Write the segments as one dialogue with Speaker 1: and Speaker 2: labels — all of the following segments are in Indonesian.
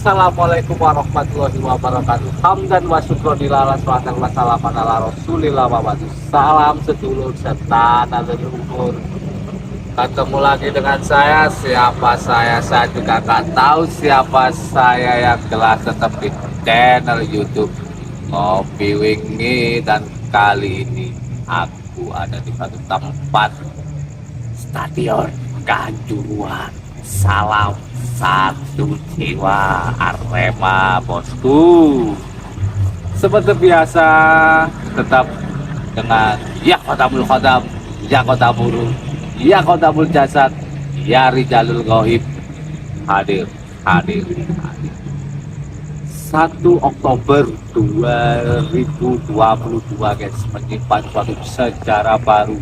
Speaker 1: Assalamualaikum warahmatullahi wabarakatuh. Hamdan wa syukron lillah salatan wa salaman ala rasulillah wa ba'du. Salam sedulur serta leluhur. Ketemu lagi dengan saya. Siapa saya juga nggak tahu siapa saya yang jelas tetap di channel YouTube Ngopi Wingi. Dan kali ini aku ada di satu tempat, Stadion Kanjuruhan. Salam satu jiwa Arema bosku. Seperti biasa tetap dengan ya Khotamul Khotam, ya Khotamul, ya Khotamul Jasad, ya Rijalul Ghaib. Hadir 1 Oktober 2022 guys, menyimpan suatu sejarah baru,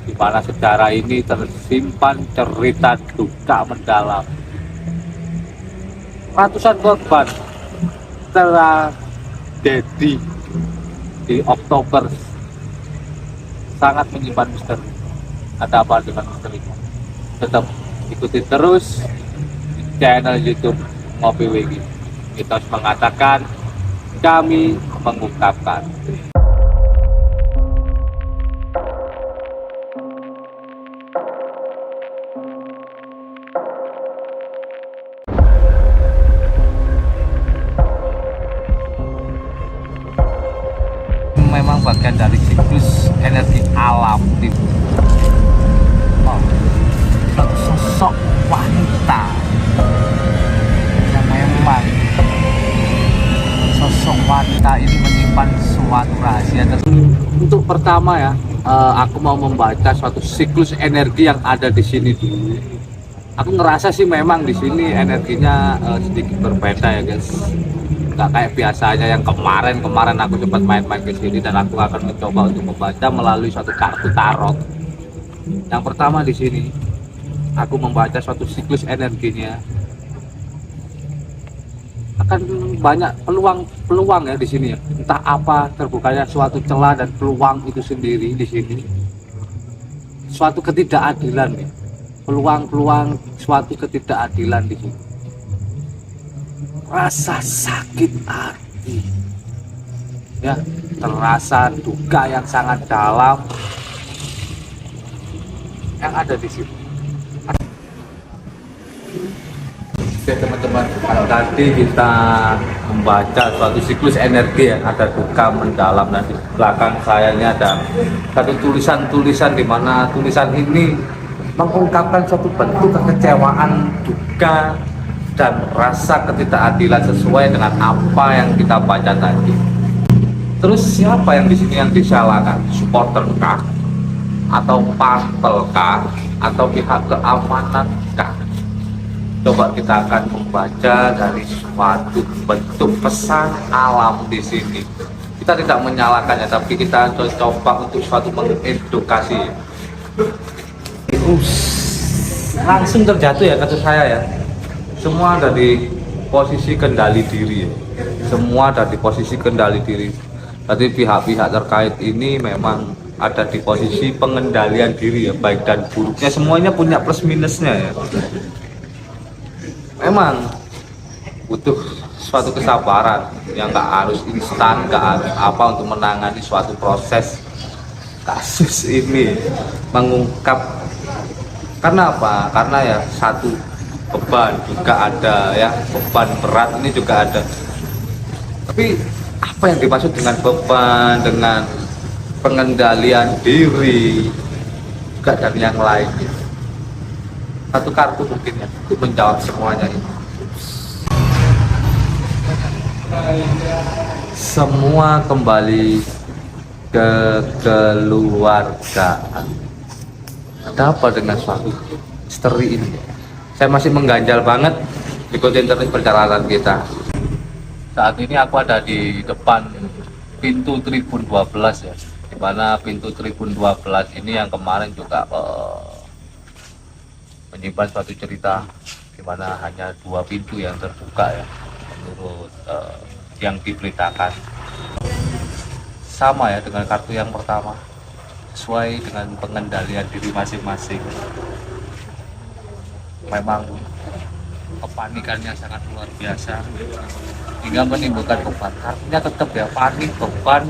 Speaker 1: di mana sejarah ini tersimpan cerita duka mendalam. Ratusan korban tragedi di Oktober sangat menyimpan misteri. Ada apa dengan misterinya? Tetap ikuti terus di channel YouTube Ngopi Wingi. Kita harus mengatakan, kami mengungkapkan. Memang bagian dari siklus energi alam itu. Sosok wanita yang memang sosok wanita ini menyimpan suatu rahasia. Untuk pertama ya, aku mau membaca suatu siklus energi yang ada di sini dulu. Aku ngerasa sih memang di sini energinya sedikit berbeda ya guys. Nggak kayak biasanya yang kemarin aku sempat main-main ke sini, dan aku akan mencoba untuk membaca melalui suatu kartu tarot. Yang pertama di sini aku membaca suatu siklus energinya. Akan banyak peluang ya di sini ya. Entah apa terbukanya suatu celah dan peluang itu sendiri di sini. Suatu ketidakadilan ya. Peluang suatu ketidakadilan di sini. Rasa sakit hati ya, terasa duka yang sangat dalam yang ada di sini. Oke teman-teman, tadi kita membaca suatu siklus energi yang ada duka mendalam, dan di belakang saya ini ada satu tulisan di mana tulisan ini mengungkapkan suatu bentuk kekecewaan, duka, dan rasa ketidakadilan sesuai dengan apa yang kita baca tadi. Terus siapa yang di sini yang disalahkan? Supporter kah? Atau panpel kah? Atau pihak keamanan kah? Coba kita akan membaca dari suatu bentuk pesan alam di sini. Kita tidak menyalahkannya, tapi kita coba untuk suatu mengedukasi. Langsung terjatuh ya kata saya ya. Semua ada di posisi kendali diri ya. Semua ada di posisi kendali diri. Tapi pihak-pihak terkait ini memang ada di posisi pengendalian diri ya, baik dan buruknya semuanya punya plus minusnya ya. Memang butuh suatu kesabaran yang nggak harus instan, nggak harus apa untuk menangani suatu proses kasus ini, mengungkap. Karena apa? Karena ya satu, beban juga ada ya, beban berat ini juga ada. Tapi apa yang dimaksud dengan beban, dengan pengendalian diri juga, dan yang lain, satu kartu mungkin ya untuk menjawab semuanya ini. Semua kembali ke keluargaan. Ada apa dengan suatu misteri ini? Saya masih mengganjal banget. Ikutin terus perjalanan kita. Saat ini aku ada di depan pintu Tribun 12 ya, dimana pintu Tribun 12 ini yang kemarin juga menyimpan suatu cerita, dimana hanya 2 pintu yang terbuka ya, menurut yang diberitakan. Sama ya dengan kartu yang pertama, sesuai dengan pengendalian diri masing-masing. Memang kepanikan yang sangat luar biasa hingga menimbulkan beban. Artinya tetap ya panik, beban,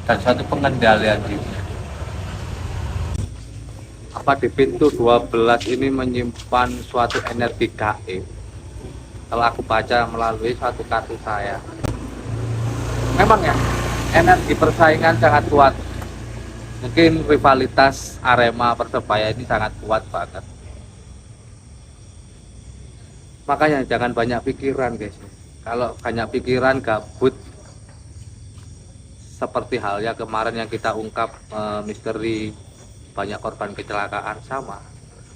Speaker 1: dan suatu pengendalian diri. Apa di pintu 12 ini menyimpan suatu energi gaib? Kalau aku baca melalui suatu kartu saya, memang ya energi persaingan sangat kuat. Mungkin rivalitas Arema Persebaya ini sangat kuat banget. Makanya jangan banyak pikiran guys. Kalau banyak pikiran gabut, seperti halnya kemarin yang kita ungkap misteri banyak korban kecelakaan, sama.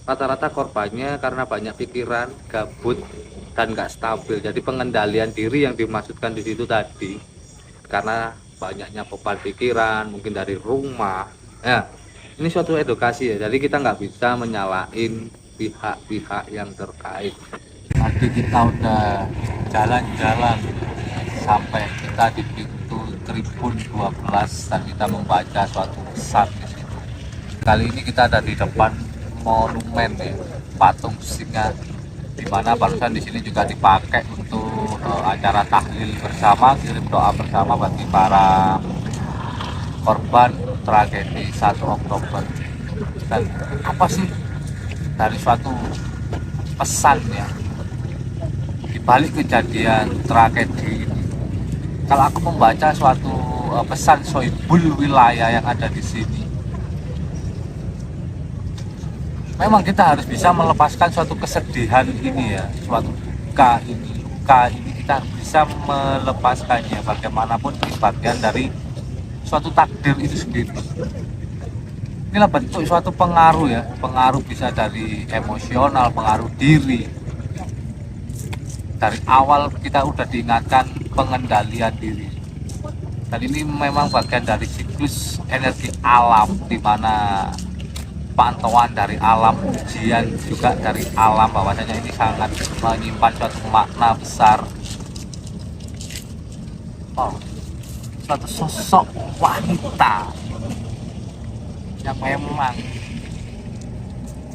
Speaker 1: Rata-rata korbannya karena banyak pikiran, gabut, dan nggak stabil. Jadi pengendalian diri yang dimaksudkan di situ tadi, karena banyaknya beban pikiran, mungkin dari rumah. Ya, ini suatu edukasi ya. Jadi kita nggak bisa menyalahin pihak-pihak yang terkait. Tadi kita udah jalan-jalan sampai kita di pintu Tribun 12 dan kita membaca suatu pesan di situ. Kali ini kita ada di depan monumen ya, patung singa, di mana barusan di sini juga dipakai untuk acara tahlil bersama, kirim doa bersama bagi para korban tragedi 1 Oktober. Dan apa sih dari suatu pesan ya di balik kejadian tragedi ini? Kalau aku membaca suatu pesan Sohibul Wilayah yang ada di sini, memang kita harus bisa melepaskan suatu kesedihan ini ya, suatu luka ini kita harus bisa melepaskannya. Bagaimanapun ini bagian dari suatu takdir itu sendiri. Inilah bentuk suatu pengaruh ya, pengaruh bisa dari emosional, pengaruh diri. Dari awal kita udah diingatkan pengendalian diri. Dan ini memang bagian dari siklus energi alam, di mana pantauan dari alam, ujian juga dari alam, bahwasanya ini sangat menyimpan suatu makna besar. Suatu sosok wanita yang memang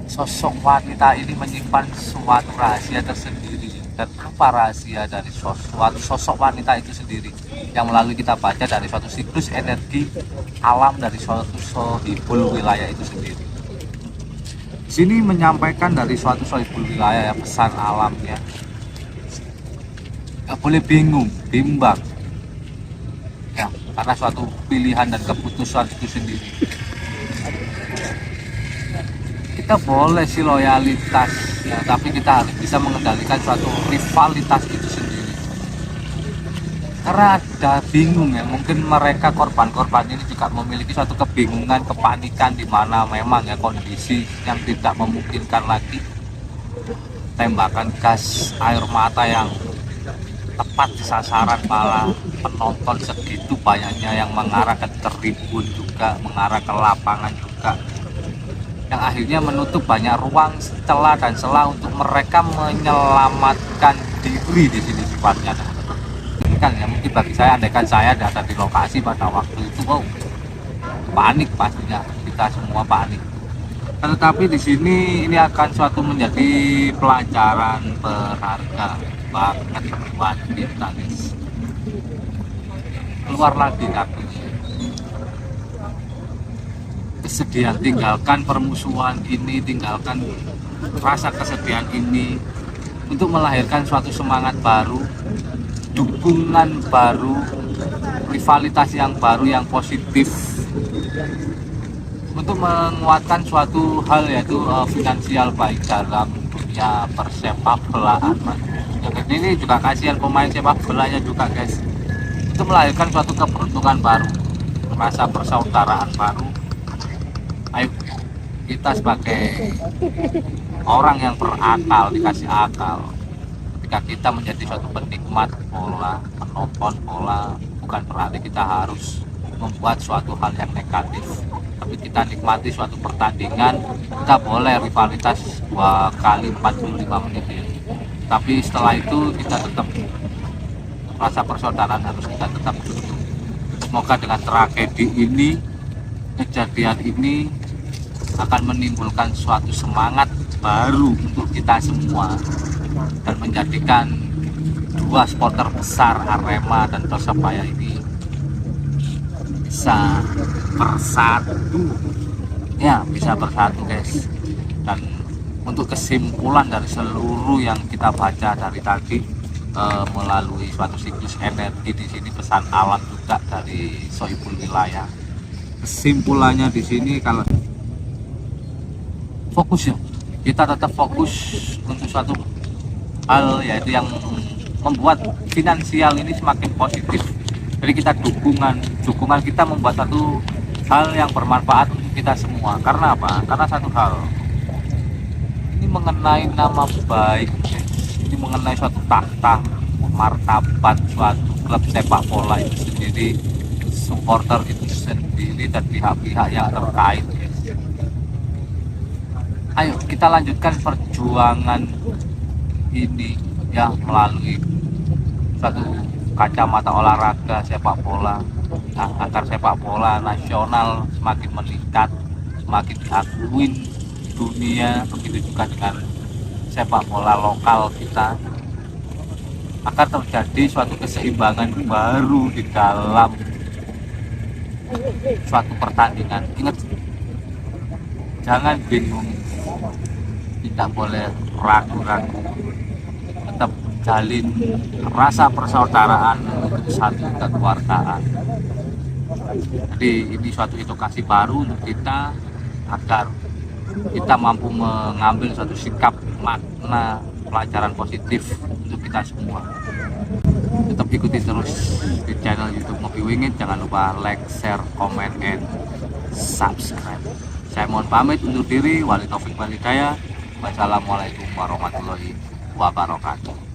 Speaker 1: sosok wanita ini menyimpan suatu rahasia tersendiri. Dan apa rahasia dari suatu sosok wanita itu sendiri yang melalui kita baca dari suatu siklus energi alam dari suatu Sohibul Wilayah itu sendiri. Di sini menyampaikan dari suatu Sohibul Wilayah ya, pesan alamnya. Gak boleh bingung, bimbang. Ya, karena suatu pilihan dan keputusan itu sendiri. Kita boleh sih loyalitas ya, tapi kita harus bisa mengendalikan suatu rivalitas itu sendiri. Karena ada bingung ya, mungkin mereka korban-korban ini juga memiliki suatu kebingungan, kepanikan, di mana memang ya kondisi yang tidak memungkinkan lagi. Tembakan gas air mata yang tepat di sasaran, malah penonton segitu banyaknya yang mengarah ke tribun juga, mengarah ke lapangan juga, yang akhirnya menutup banyak ruang, celah dan celah untuk mereka menyelamatkan diri di sini sifatnya. Kan ya, mungkin bagi saya, andaikan saya ada di lokasi pada waktu itu, wow, panik pastinya, kita semua panik. Tetapi di sini ini akan suatu menjadi pelajaran berharga banget buat kita guys. Keluar lagi kakinya. Kesedihan, tinggalkan permusuhan ini, tinggalkan rasa kesedihan ini untuk melahirkan suatu semangat baru, dukungan baru, rivalitas yang baru, yang positif, untuk menguatkan suatu hal, yaitu finansial baik dalam dunia persepak bolaan. Ini juga kasihan pemain sepak bolanya juga guys, untuk melahirkan suatu keberuntungan baru, rasa persaudaraan baru. Ayo kita sebagai orang yang berakal, dikasih akal, ketika kita menjadi suatu penikmat bola, penonton bola, bukan berarti kita harus membuat suatu hal yang negatif, tapi kita nikmati suatu pertandingan. Kita boleh rivalitas 2 kali 45 menit ya, tapi setelah itu kita tetap rasa persaudaraan harus kita tetap duduk. Semoga dengan tragedi ini, kejadian ini akan menimbulkan suatu semangat baru untuk kita semua, dan menjadikan dua supporter besar Arema dan Persebaya ini bisa bersatu ya, bisa bersatu guys. Dan untuk kesimpulan dari seluruh yang kita baca dari tadi, melalui suatu siklus energi di sini, pesan alam juga dari Sohibul Wilayah, kesimpulannya di sini kalau fokus ya, kita tetap fokus untuk suatu hal, yaitu yang membuat finansial ini semakin positif. Jadi kita dukungan kita membuat satu hal yang bermanfaat untuk kita semua. Karena apa? Karena satu hal, ini mengenai nama baik, ini mengenai suatu tahta martabat suatu klub sepak bola itu sendiri, supporter itu sendiri, dan pihak-pihak yang terkait. Ayo kita lanjutkan perjuangan ini ya, melalui suatu kacamata olahraga sepak bola, agar sepak bola nasional semakin meningkat, semakin diakuin dunia. Begitu juga dengan sepak bola lokal kita, agar terjadi suatu keseimbangan baru di dalam suatu pertandingan. Ingat, jangan bingung, tidak boleh ragu-ragu, tetap jalin rasa persaudaraan untuk satu kekeluargaan. Jadi ini suatu edukasi baru untuk kita, agar kita mampu mengambil suatu sikap, makna, pelajaran positif untuk kita semua. Tetap ikuti terus di channel YouTube Ngopi Wingit. Jangan lupa like, share, comment, and subscribe. Saya mohon pamit undur diri. Wali Taufik Walhidayah. Wassalamualaikum warahmatullahi wabarakatuh.